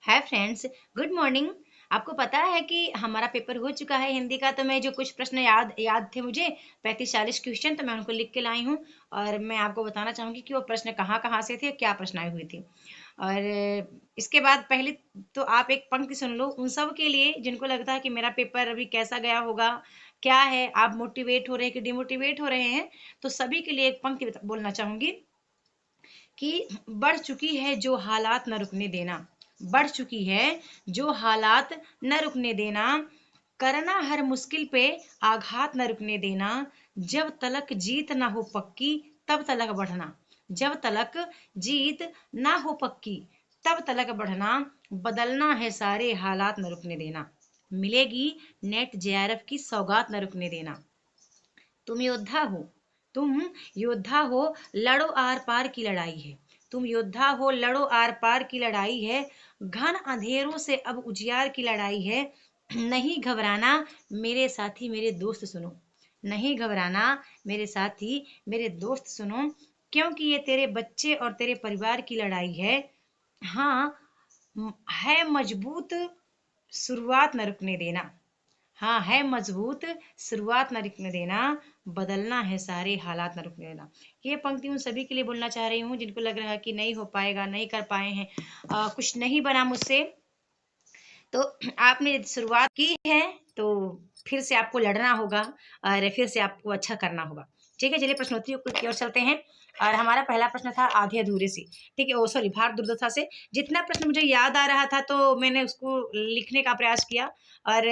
Hi friends, good morning. आपको पता है कि हमारा पेपर हो चुका है हिंदी का। तो मैं जो कुछ प्रश्न याद याद थे मुझे 35-40 क्वेश्चन, तो मैं उनको लिख के लाई हूँ। और मैं आपको बताना चाहूँगी कि वो प्रश्न कहाँ कहाँ से थे, क्या प्रश्न आए हुए थे। और इसके बाद पहले तो आप एक पंक्ति सुन लो उन सब के लिए जिनको लगता है कि मेरा पेपर अभी कैसा गया होगा, क्या है, आप मोटिवेट हो रहे हैं कि डिमोटिवेट हो रहे हैं। तो सभी के लिए एक पंक्ति बोलना चाहूंगी कि बढ़ चुकी है जो हालात न रुकने देना। बढ़ चुकी है जो हालात न रुकने देना, करना हर मुश्किल पे आघात न रुकने देना। जब तलक जीत ना हो पक्की तब तलक बढ़ना। जब तलक जीत ना हो पक्की तब तलक बढ़ना। बदलना है सारे हालात न रुकने देना। मिलेगी नेट जेआरएफ की सौगात न रुकने देना। तुम योद्धा हो, तुम योद्धा हो, लड़ो आर पार की लड़ाई है। तुम योद्धा हो, लड़ो आर पार की लड़ाई है। घन अंधेरों से अब उजियार की लड़ाई है। नहीं घबराना मेरे साथी मेरे दोस्त सुनो। नहीं घबराना मेरे साथी मेरे दोस्त सुनो, क्योंकि ये तेरे बच्चे और तेरे परिवार की लड़ाई है। हाँ, है मजबूत, शुरुआत न रुकने देना। हाँ, है मजबूत, शुरुआत न रुकने देना। बदलना है सारे हालात न रुकने देना। ये पंक्ति उन सभी के लिए बोलना चाह रही हूँ जिनको लग रहा है कि नहीं हो पाएगा, नहीं कर पाए हैं, कुछ नहीं बना मुझसे। तो आपने शुरुआत की है, तो फिर से आपको लड़ना होगा और फिर से आपको अच्छा करना होगा। ठीक है, चलिए प्रश्नोत्तरी की ओर चलते हैं। और हमारा पहला प्रश्न था आधे अधूरे से। ठीक है, ओ सॉरी, भारत दुर्दशा से। जितना प्रश्न मुझे याद आ रहा था तो मैंने उसको लिखने का प्रयास किया। और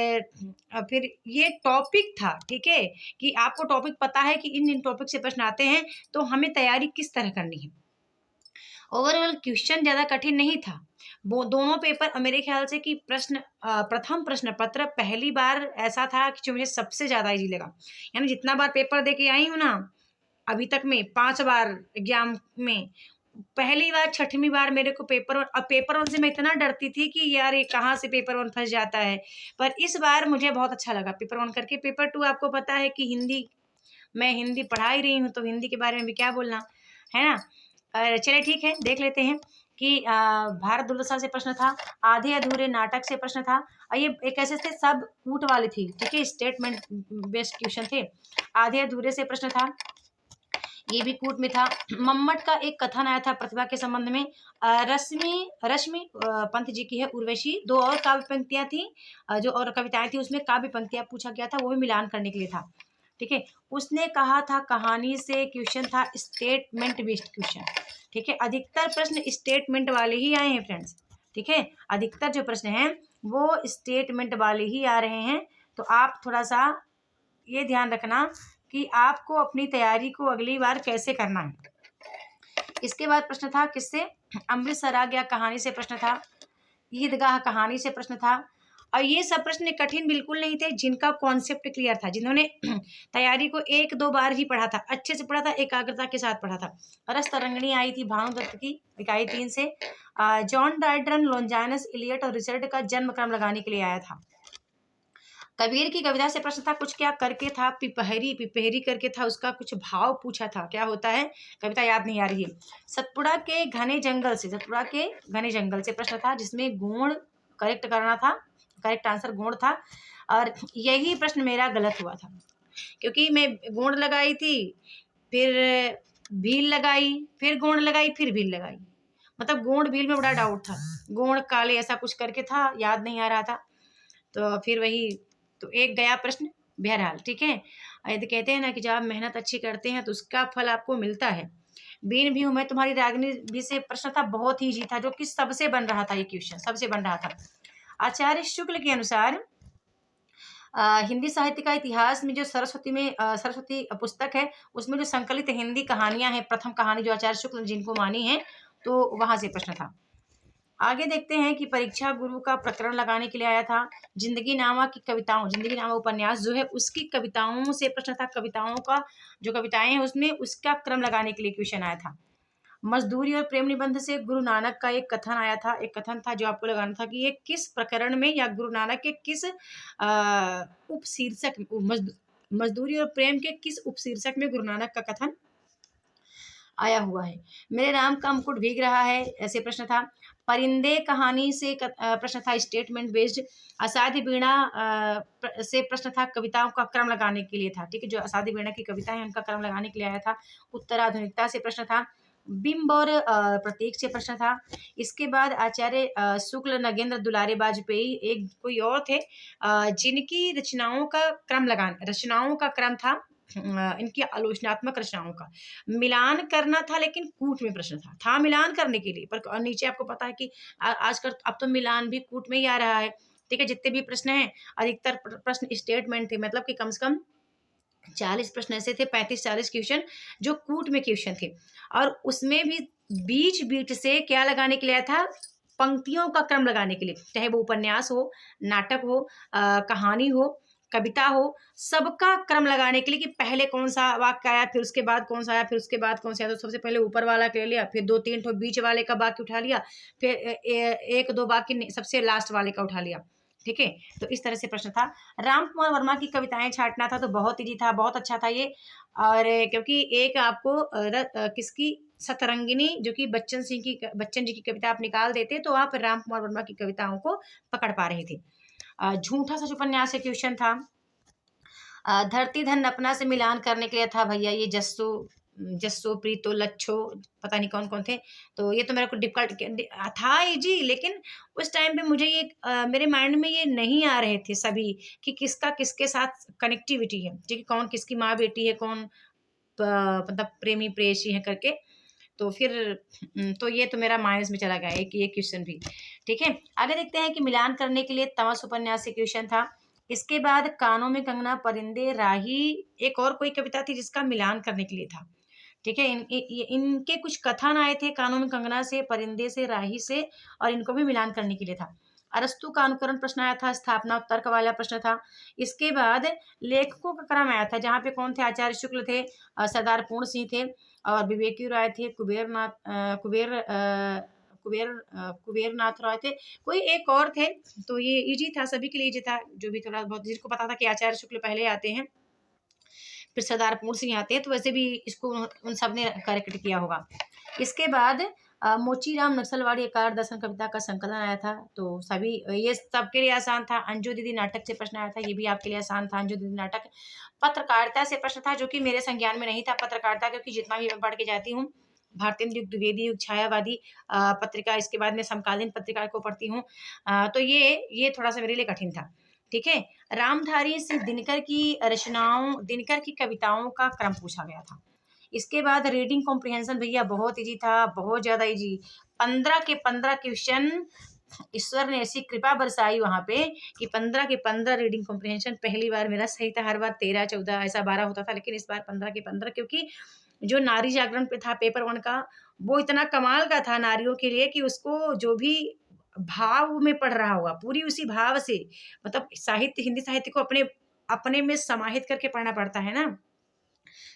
फिर ये टॉपिक था, ठीक है, कि आपको टॉपिक पता है कि इन इन टॉपिक से प्रश्न आते हैं, तो हमें तैयारी किस तरह करनी है। ओवरऑल क्वेश्चन ज्यादा कठिन नहीं था। वो दोनों पेपर मेरे ख्याल से कि प्रथम प्रश्न पत्र पहली बार ऐसा था कि जो मुझे सबसे ज्यादा इजी लगा। यानी जितना बार पेपर दे के आई हूँ ना अभी तक में, 5 बार एग्जाम में, पहली बार छठवीं बार मेरे को पेपर वन, अब पेपर वन से मैं इतना डरती थी कि यार ये कहाँ से पेपर वन फंस जाता है। पर इस बार मुझे बहुत अच्छा लगा पेपर वन करके। पेपर टू आपको पता है कि हिंदी, मैं हिंदी पढ़ा ही रही हूँ तो हिंदी के बारे में भी क्या बोलना है ना। चलिए ठीक है, देख लेते हैं कि भारत दुर्दशा से प्रश्न था, आधे अधूरे नाटक से प्रश्न था। और ये एक ऐसे थे, सब कूट वाले थी, ठीक है, स्टेटमेंट बेस्ड क्वेश्चन थे। आधे अधूरे से प्रश्न था, ये भी कूट में था। मम्मट का एक कथन आया था प्रतिभा के संबंध में। रश्मि रश्मि पंत जी की है उर्वशी। दो और काव्य पंक्तियां थी, जो और कविताएं थी उसमें काव्य पंक्तियां पूछा गया था, वो भी मिलान करने के लिए था। ठीक है, उसने कहा था कहानी से क्वेश्चन था, स्टेटमेंट बेस्ड क्वेश्चन। ठीक है, अधिकतर प्रश्न स्टेटमेंट वाले ही आए हैं फ्रेंड्स। ठीक है, अधिकतर जो प्रश्न हैं वो स्टेटमेंट वाले ही आ रहे हैं। तो आप थोड़ा सा ये ध्यान रखना कि आपको अपनी तैयारी को अगली बार कैसे करना है। इसके बाद प्रश्न था किससे, अमृतसर आ गया कहानी से प्रश्न था, ईदगाह कहानी से प्रश्न था। और ये सब प्रश्न कठिन बिल्कुल नहीं थे, जिनका कॉन्सेप्ट क्लियर था, जिन्होंने तैयारी को 1-2 बार ही पढ़ा था, अच्छे से पढ़ा था, एकाग्रता के साथ पढ़ा था। रस तरंगिणी आई थी भानुदत्त की, इकाई 3 से। जॉन ड्राइडन, लॉन्जाइनस इलियट और रिचर्ड का जन्म क्रम लगाने के लिए आया था। कबीर की कविता से प्रश्न था, कुछ क्या करके था, पिपहरी पिपहरी करके था, उसका कुछ भाव पूछा था, क्या होता है, कविता याद नहीं आ रही है। सतपुड़ा के घने जंगल से, सतपुड़ा के घने जंगल से प्रश्न था, जिसमें गुण करेक्ट करना था, करेक्ट आंसर गुण था। और यही प्रश्न मेरा गलत हुआ था, क्योंकि मैं गुण लगाई थी, फिर भील लगाई, फिर गुण लगाई, फिर भील लगाई। मतलब गुण भील में बड़ा डाउट था, गुण काले ऐसा कुछ करके था, याद नहीं आ रहा था। तो फिर वही, तो एक गया प्रश्न। बहरहाल ठीक है, यदि कहते हैं ना कि जब आप मेहनत अच्छी करते हैं तो उसका फल आपको मिलता है। बीन भी हूं मैं तुम्हारी रागनी भी से प्रश्न था, बहुत ही इजी था, जो कि सबसे बन रहा था, ये क्वेश्चन सबसे बन रहा था। आचार्य शुक्ल के अनुसार हिंदी साहित्य का इतिहास में जो सरस्वती में सरस्वती पुस्तक है, उसमें जो संकलित हिंदी कहानियां हैं, प्रथम कहानी जो आचार्य शुक्ल जिनको मानी है, तो वहां से प्रश्न था। आगे देखते हैं कि परीक्षा गुरु का प्रकरण लगाने के लिए आया था। जिंदगी नामा की कविताओं, जिंदगी नामा उपन्यास जो है उसकी कविताओं से प्रश्न था, कविताओं का जो कविताएं हैं उसमें उसका क्रम लगाने के लिए क्वेश्चन आया था। मजदूरी और प्रेम निबंध से गुरु नानक का एक कथन आया था, एक कथन था जो आपको लगाना था कि ये किस प्रकरण में या गुरु नानक के किस उपशीर्षक, मजदूरी और प्रेम के किस उपशीर्षक में गुरु नानक का कथन आया हुआ है। मेरे राम का मुकुट भीग रहा है, ऐसे प्रश्न था। परिंदे कहानी से प्रश्न था स्टेटमेंट बेस्ड। असाध्य वीणा से प्रश्न था कविताओं का क्रम लगाने के लिए था। ठीक है, जो असाध्य वीणा की कविताएं हैं उनका क्रम लगाने के लिए आया था। उत्तराधुनिकता से प्रश्न था। बिंब और प्रतीक से प्रश्न था। इसके बाद आचार्य शुक्ल नगेंद्र दुलारे वाजपेयी एक कोई और थे जिनकी रचनाओं का क्रम था इनकी आलोचनात्मक रचनाओं का मिलान करना था, लेकिन कूट में प्रश्न था मिलान करने के लिए, पर नीचे आपको पता है कि आजकल अब तो मिलान भी कूट में ही आ रहा है। ठीक है, जितने भी प्रश्न हैं अधिकतर प्रश्न स्टेटमेंट थे, मतलब कि कम से कम 40 प्रश्न ऐसे थे, 35-40 क्वेश्चन जो कूट में क्वेश्चन थे। और उसमें भी बीच बीच से क्या लगाने के लिए आया था, पंक्तियों का क्रम लगाने के लिए, चाहे वो उपन्यास हो, नाटक हो, कहानी हो, कविता हो, सबका क्रम लगाने के लिए कि पहले कौन सा वाक्य आया, फिर उसके बाद कौन सा आया, फिर उसके बाद कौन सा आया। तो सबसे पहले ऊपर वाला ले लिया, फिर 2-3 ठो बीच वाले का वाक्य उठा लिया, फिर एक दो वाक्य सबसे लास्ट वाले का उठा लिया। ठीक है, तो इस तरह से प्रश्न था। राम कुमार वर्मा की कविताएं छांटना था, तो बहुत इजी था, बहुत अच्छा था ये। और क्योंकि एक आपको किसकी सतरंगिनी जो कि बच्चन जी की कविता आप निकाल देते तो आप राम कुमार वर्मा की कविताओं को पकड़ पा रहे थे। झूठा सच उपन्यास से क्वेश्चन था। धरती धन अपना से मिलान करने के लिए था भैया ये जस्सो जस्सो प्रीतो लच्छो, पता नहीं कौन कौन थे। तो ये तो मेरे को डिफिकल्ट था ही जी, लेकिन उस टाइम पे मुझे ये मेरे माइंड में ये नहीं आ रहे थे सभी कि किसका किसके साथ कनेक्टिविटी है, ठीक है, कौन किसकी माँ बेटी है, कौन मतलब प्रेमी प्रेयसी है करके। तो फिर तो ये तो मेरा माइनस में चला गया एक ये क्वेश्चन भी। ठीक है, आगे देखते हैं कि मिलान करने के लिए तमस उपन्यास से क्वेश्चन था। इसके बाद कानों में कंगना, परिंदे, राही, एक और कोई कविता थी जिसका मिलान करने के लिए था। ठीक है, इनके कुछ कथन आए थे कानों में कंगना से, परिंदे से, राही से, और इनको भी मिलान करने के लिए था। अरस्तु का अनुकरण प्रश्न आया था, स्थापना और तर्क वाला प्रश्न था। इसके बाद लेखकों का क्रम आया था, जहाँ पे कौन थे, आचार्य शुक्ल थे, सरदार पूर्ण सिंह थे, और विवेकी राय थे, कुबेर नाथ राय थे, कोई एक और थे। तो ये इजी था, सभी के लिए इजी था, जो भी थोड़ा बहुत जिसको पता था कि आचार्य शुक्ल पहले आते हैं फिर सरदार पूर्ण सिंह आते हैं, तो वैसे भी इसको उन सब ने करेक्ट किया होगा। इसके बाद मोचीराम नक्सलवाड़ी एकार दर्शन कविता का संकलन आया था, तो सभी ये सबके लिए आसान था। अंजू दीदी नाटक से प्रश्न आया था, ये भी आपके लिए आसान था, अंजू दीदी नाटक। पत्रकारिता से प्रश्न था, जो कि मेरे संज्ञान में नहीं था पत्रकारिता, क्योंकि जितना भी मैं पढ़ के जाती हूँ भारतीय युग, द्विवेदी युग, छायावादी पत्रिका, इसके बाद में समकालीन पत्रिका को पढ़ती हूँ, तो ये थोड़ा सा मेरे लिए कठिन था। ठीक है, रामधारी से दिनकर की कविताओं का क्रम पूछा गया था। इसके बाद रीडिंग कॉम्प्रिहेंशन भैया बहुत इजी था, बहुत ज्यादा इजी। 15 के 15 क्वेश्चन, ईश्वर ने ऐसी कृपा बरसाई वहां पे कि 15 के 15 रीडिंग कॉम्प्रिहेंशन। पहली बार मेरा सही था, हर बार 13-14 ऐसा 12 होता था, लेकिन इस बार 15 के 15, क्योंकि जो नारी जागरण पे था पेपर 1 का, वो इतना कमाल का था नारियों के लिए कि उसको जो भी भाव में पढ़ रहा होगा पूरी उसी भाव से, मतलब साहित्य, हिंदी साहित्य को अपने अपने में समाहित करके पढ़ना पड़ता है ना।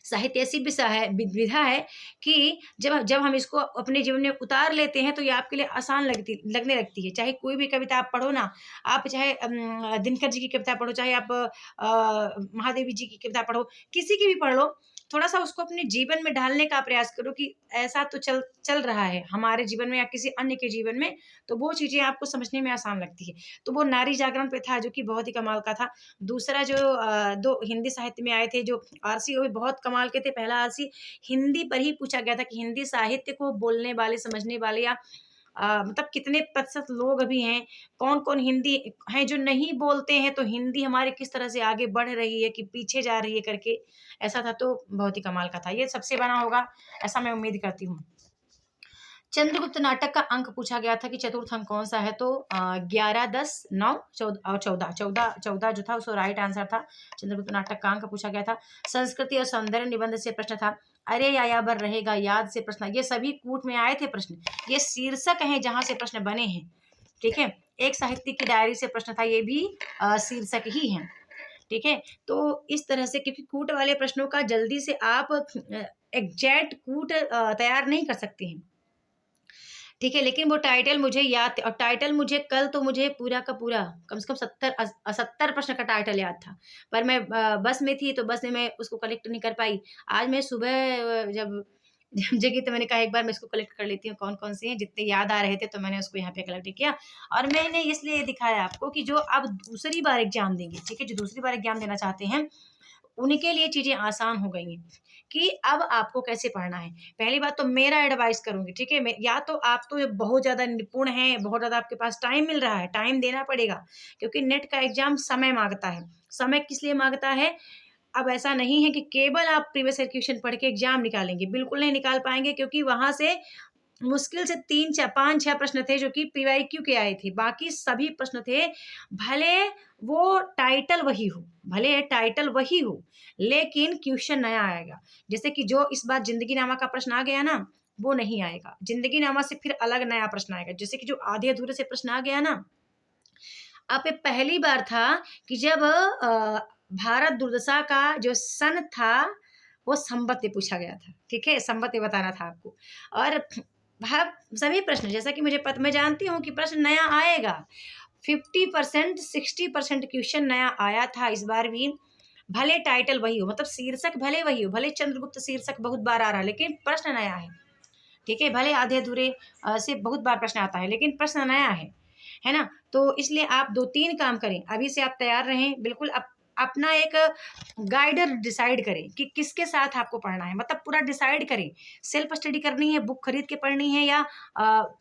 साहित्य ऐसी विधा है कि जब जब हम इसको अपने जीवन में उतार लेते हैं तो ये आपके लिए आसान लगने लगती है। चाहे कोई भी कविता आप पढ़ो ना, आप चाहे दिनकर जी की कविता पढ़ो, चाहे आप महादेवी जी की कविता पढ़ो, किसी की भी पढ़ लो, थोड़ा सा उसको अपने जीवन में ढालने का प्रयास करो कि ऐसा तो चल चल रहा है हमारे जीवन में या किसी अन्य के जीवन में, तो वो चीजें आपको समझने में आसान लगती है। तो वो नारी जागरण पे था, जो कि बहुत ही कमाल का था। दूसरा जो दो हिंदी साहित्य में आए थे जो आरसी, वो भी बहुत कमाल के थे। पहला आरसी हिंदी पर ही पूछा गया था कि हिंदी साहित्य को बोलने वाले, समझने वाले, या मतलब कितने प्रतिशत लोग अभी हैं, कौन कौन हिंदी हैं जो नहीं बोलते हैं, तो हिंदी हमारे किस तरह से आगे बढ़ रही है कि पीछे जा रही है करके, ऐसा था। तो बहुत ही कमाल का था, ये सबसे बना होगा ऐसा मैं उम्मीद करती हूँ। चंद्रगुप्त नाटक का अंक पूछा गया था कि चतुर्थ अंक कौन सा है, तो 11, 10, 9, 14 और 14 जो था उसको राइट आंसर था। चंद्रगुप्त नाटक का अंक पूछा गया था। संस्कृति और सौंदर्य निबंध से प्रश्न था। अरे यायावर रहेगा याद से प्रश्न, ये सभी कूट में आए थे प्रश्न, ये शीर्षक है जहां से प्रश्न बने हैं। ठीक है, एक साहित्यिक की डायरी से प्रश्न था, ये भी शीर्षक ही है। ठीक है, तो इस तरह से, क्योंकि कूट वाले प्रश्नों का जल्दी से आप एग्जैक्ट कूट तैयार नहीं कर सकते हैं। ठीक है, लेकिन वो टाइटल मुझे याद थे, और टाइटल मुझे कल तो मुझे पूरा का पूरा कम से कम 70 प्रश्न का टाइटल याद था, पर मैं बस में थी तो बस में मैं उसको कलेक्ट नहीं कर पाई। आज मैं सुबह जब जगह तो मैंने कहा एक बार मैं इसको कलेक्ट कर लेती हूँ कौन कौन से हैं, जितने याद आ रहे थे तो मैंने उसको यहाँ पे कलेक्ट किया। और मैंने इसलिए दिखाया आपको कि जो अब दूसरी बार एग्जाम देंगे, ठीक है, जो दूसरी बार एग्जाम देना चाहते हैं उनके लिए चीजें आसान हो गई हैं कि अब आपको कैसे पढ़ना है। पहली बात तो मेरा एडवाइस करूंगी, ठीक है, या तो आप तो बहुत ज्यादा निपुण हैं, बहुत ज्यादा आपके पास टाइम मिल रहा है, टाइम देना पड़ेगा, क्योंकि नेट का एग्जाम समय मांगता है। समय किस लिए मांगता है? अब ऐसा नहीं है कि केवल आप प्रीवियस ईयर क्वेश्चन पढ़ के एग्जाम निकालेंगे, बिल्कुल नहीं निकाल पाएंगे, क्योंकि वहां से मुश्किल से 3 4 5 6 प्रश्न थे जो कि पीवाईक्यू के आए थे, बाकी सभी प्रश्न थे, भले वो टाइटल वही हो, भले टाइटल वही हो, लेकिन क्वेश्चन नया आएगा। जैसे कि जो इस बार जिंदगी नामा का प्रश्न आ गया ना, वो नहीं आएगा, जिंदगी नामा से फिर अलग नया प्रश्न आएगा। जैसे कि जो आधे अधूरे से प्रश्न आ गया ना, अब ये पहली बार था कि जब भारत दुर्दशा का जो सन था वो संवत में पूछा गया था, ठीक है, संवत में बताना था आपको। और सभी प्रश्न, जैसा कि मैं जानती हूँ कि प्रश्न नया आएगा, 50% 60% क्वेश्चन नया आया था इस बार भी, भले टाइटल वही हो, मतलब शीर्षक भले वही हो, भले चंद्रगुप्त शीर्षक बहुत बार आ रहा है लेकिन प्रश्न नया है, ठीक है, भले आधे अधूरे से बहुत बार प्रश्न आता है लेकिन प्रश्न नया है ना। तो इसलिए आप 2 3 काम करें, अभी से आप तैयार रहें, बिल्कुल अपना एक गाइडर डिसाइड करें कि किसके साथ आपको पढ़ना है, मतलब पूरा डिसाइड करें, सेल्फ स्टडी करनी है, बुक खरीद के पढ़नी है, या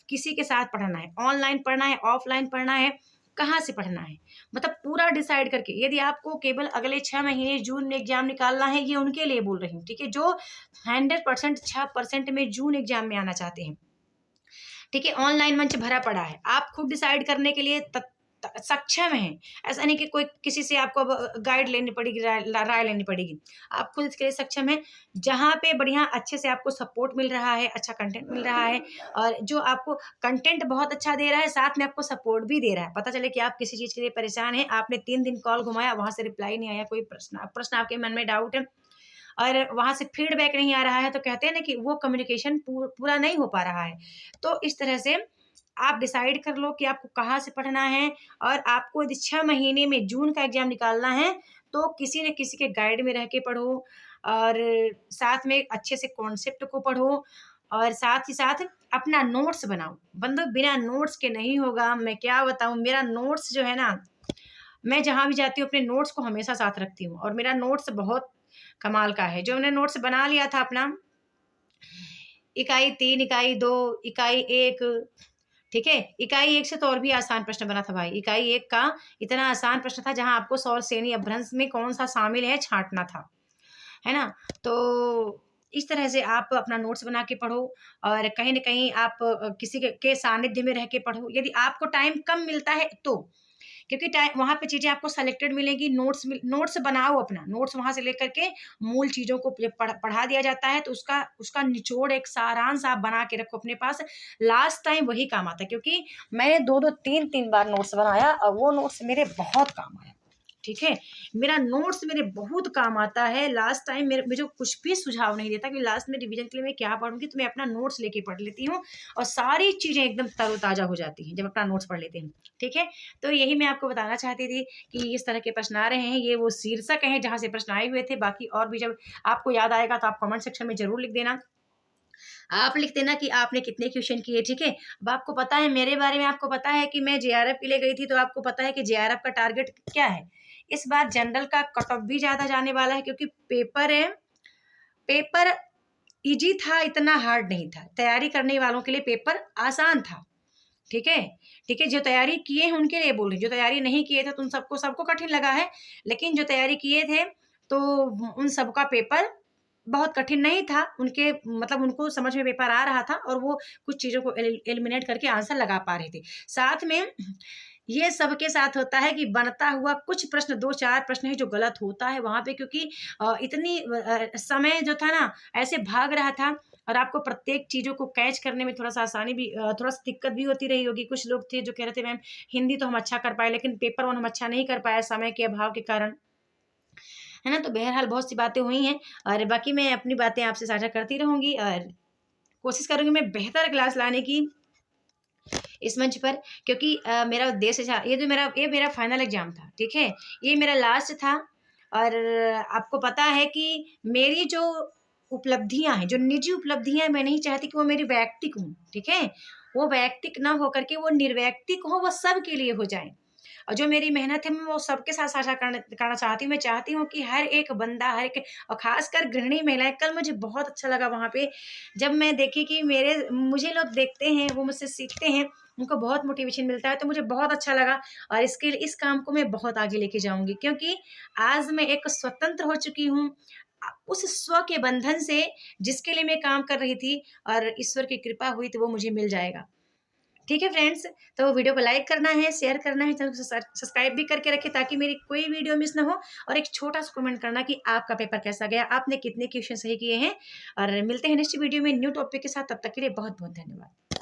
किसी के साथ पढ़ना है, ऑनलाइन पढ़ना है, ऑफलाइन पढ़ना है, कहाँ से पढ़ना है, मतलब पूरा डिसाइड करके। यदि आपको केवल अगले 6 महीने जून में एग्जाम निकालना है, ये उनके लिए बोल रही हूँ, ठीक है, जो 100% 6% में जून एग्जाम में आना चाहते हैं, ठीक है, ऑनलाइन मंच भरा पड़ा है, आप खुद डिसाइड करने के लिए सक्षम हैं। ऐसा नहीं कि कोई किसी से आपको अब गाइड लेनी पड़ेगी, राय लेनी पड़ेगी, आप खुद इसके लिए सक्षम हैं। जहाँ पे बढ़िया अच्छे से आपको सपोर्ट मिल रहा है, अच्छा कंटेंट मिल रहा है, और जो आपको कंटेंट बहुत अच्छा दे रहा है, साथ में आपको सपोर्ट भी दे रहा है, पता चले कि आप किसी चीज़ के लिए परेशान हैं, आपने 3 दिन कॉल घुमाया, वहाँ से रिप्लाई नहीं आया, कोई प्रश्न आपके मन में डाउट है और वहाँ से फीडबैक नहीं आ रहा है, तो कहते हैं ना कि वो कम्युनिकेशन पूरा नहीं हो पा रहा है। तो इस तरह से आप डिसाइड कर लो कि आपको कहाँ से पढ़ना है, और आपको यदि 6 महीने में जून का एग्जाम निकालना है तो किसी न किसी के गाइड में रह के पढ़ो, और साथ में अच्छे से कॉन्सेप्ट को पढ़ो, और साथ ही साथ अपना नोट्स बनाओ। बंदो बिना नोट्स के नहीं होगा, मैं क्या बताऊं, मेरा नोट्स जो है ना, मैं जहाँ भी जाती हूँ अपने नोट्स को हमेशा साथ रखती हूँ, और मेरा नोट्स बहुत कमाल का है। जो मैंने नोट्स बना लिया था अपना, इकाई 3, इकाई 2, इकाई 1, ठीक है, इकाई 1 से तो और भी आसान प्रश्न बना था भाई, इकाई 1 का इतना आसान प्रश्न था जहां आपको सौर श्रेणी अपभ्रंश में कौन सा शामिल है छांटना था, है ना। तो इस तरह से आप अपना नोट्स बना के पढ़ो, और कहीं ना कहीं आप किसी के सानिध्य में रह के पढ़ो, यदि आपको टाइम कम मिलता है तो, क्योंकि टाइम वहाँ पे चीज़ें आपको सेलेक्टेड मिलेगी, नोट्स बनाओ, अपना नोट्स वहाँ से लेकर के मूल चीज़ों को पढ़ा दिया जाता है, तो उसका उसका निचोड़ एक सारांश आप बना के रखो अपने पास, लास्ट टाइम वही काम आता है। क्योंकि मैंने 2 2 3 3 बार नोट्स बनाया और वो नोट्स मेरे बहुत काम आया, ठीक है, मेरा नोट्स मेरे बहुत काम आता है। लास्ट टाइम मेरे मुझे कुछ भी सुझाव नहीं देता कि लास्ट में रिवीजन के लिए मैं क्या पढ़ूंगी, तो मैं अपना नोट्स लेके पढ़ लेती हूँ, और सारी चीज़ें एकदम तरोताज़ा हो जाती हैं जब अपना नोट्स पढ़ लेते हैं, ठीक है। तो यही मैं आपको बताना चाहती थी कि इस तरह के प्रश्न आ रहे हैं, ये वो शीर्षक हैं जहाँ से प्रश्न आए हुए थे। बाकी और भी जब आपको याद आएगा तो आप कमेंट सेक्शन में जरूर लिख देना, आप लिख देना कि आपने कितने क्वेश्चन किए, ठीक है। अब आपको पता है मेरे बारे में, आपको पता है कि मैं जेआरएफ के लिए गई थी, तो आपको पता है कि जेआरएफ का टारगेट क्या है। इस बार जनरल का कट ऑफ भी ज्यादा जाने वाला है, क्योंकि पेपर इजी था, इतना हार्ड नहीं था, तैयारी करने वालों के लिए पेपर आसान था, ठीक है, ठीक है। जो तैयारी किए हैं उनके लिए बोल रही, जो तैयारी नहीं किए थे तो उन सबको कठिन लगा है, लेकिन जो तैयारी किए थे तो उन सबका पेपर बहुत कठिन नहीं था, उनके मतलब उनको समझ में पेपर आ रहा था, और वो कुछ चीज़ों को एलिमिनेट करके आंसर लगा पा रहे थे। साथ में ये सबके साथ होता है कि बनता हुआ कुछ प्रश्न, 2 4 प्रश्न है जो गलत होता है वहाँ पे, क्योंकि इतनी समय जो था ना ऐसे भाग रहा था, और आपको प्रत्येक चीज़ों को कैच करने में थोड़ा सा आसानी भी, थोड़ा सा दिक्कत भी होती रही होगी। कुछ लोग थे जो कह रहे थे मैम हिंदी तो हम अच्छा कर पाए, लेकिन पेपर वन हम अच्छा नहीं कर पाए समय के अभाव के कारण, है ना। तो बहरहाल बहुत सी बातें हुई हैं, और बाकी मैं अपनी बातें आपसे साझा करती रहूंगी, और कोशिश करूंगी मैं बेहतर क्लास लाने की इस मंच पर, क्योंकि मेरा उद्देश्य था, ये मेरा फाइनल एग्जाम था, ठीक है, ये मेरा लास्ट था। और आपको पता है कि मेरी जो उपलब्धियां हैं, जो निजी उपलब्धियां हैं, मैं नहीं चाहती कि वो मेरी वैयक्तिक हों, ठीक है। वो वैयक्तिक ना होकर के वो निर्वैयक्तिक हो, वो सबके लिए हो जाए। और जो मेरी मेहनत है मैं वो सबके साथ साझा करना चाहती हूँ। मैं चाहती हूँ कि हर एक बंदा, हर एक, और खासकर गृहिणी महिलाएं, कल मुझे बहुत अच्छा लगा वहाँ पे जब मैं देखी कि मेरे मुझे लोग देखते हैं, वो मुझसे सीखते हैं, उनको बहुत मोटिवेशन मिलता है, तो मुझे बहुत अच्छा लगा। और इस काम को मैं बहुत आगे लेके जाऊंगी, क्योंकि आज मैं एक स्वतंत्र हो चुकी हूँ उस स्व के बंधन से जिसके लिए मैं काम कर रही थी, और ईश्वर की कृपा हुई तो वो मुझे मिल जाएगा। ठीक है फ्रेंड्स, तो वीडियो को लाइक करना है, शेयर करना है, चैनल को सब्सक्राइब भी करके रखें ताकि मेरी कोई वीडियो मिस ना हो। और एक छोटा सा कमेंट करना कि आपका पेपर कैसा गया, आपने कितने क्वेश्चन सही किए हैं। और मिलते हैं नेक्स्ट वीडियो में न्यू टॉपिक के साथ, तब तक के लिए बहुत बहुत धन्यवाद।